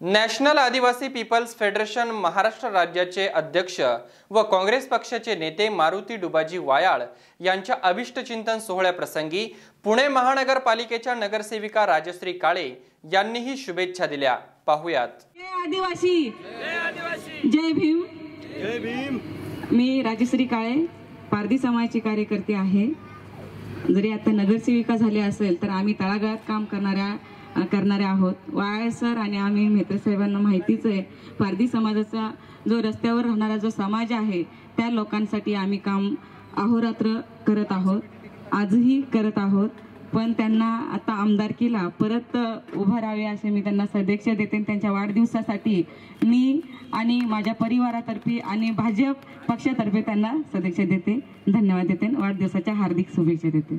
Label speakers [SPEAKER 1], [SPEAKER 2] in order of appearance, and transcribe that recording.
[SPEAKER 1] National आदिवासी people's federation Maharashtra राज्याचे अध्यक्ष व काँग्रेस पक्षाचे नेते मारुती डुबाजी वायाळ यांच्या अभिष्टचिंतन सोहळ्याप्रसंगी पुणे महानगरपालिकेच्या नगरसेविका राजश्री काळे यांनीही शुभेच्छा दिल्या। पाहुयात।
[SPEAKER 2] जय आदिवासी, जय भीम।
[SPEAKER 3] जय भीम।
[SPEAKER 2] मी राजश्री काळे, पारधी समाजाची कार्यकर्ती आहे। जरी आता नगरसेविका झाले असेल तर आम्ही तळागाळात काम करणारे आहोत। वायाळ सर आणि आम्ही मित्र साहेबांना माहितीच आहे, पारधी समाजाचा जो रस्त्यावर राहणारा जो समाज आहे त्या लोकांसाठी आम्ही काम अहोरात्र करत आहोत, आजही करत आहोत। पण त्यांना आता आमदारकीला परत उभा राहावे असे मी त्यांना सदिच्छा देते। त्यांच्या वाढदिवसासाठी मी आणि माझ्या परिवारातर्फे आणि भाजप पक्षातर्फे त्यांना सदिच्छा देते, धन्यवाद देते, वाढदिवसाच्या हार्दिक शुभेच्छा देते।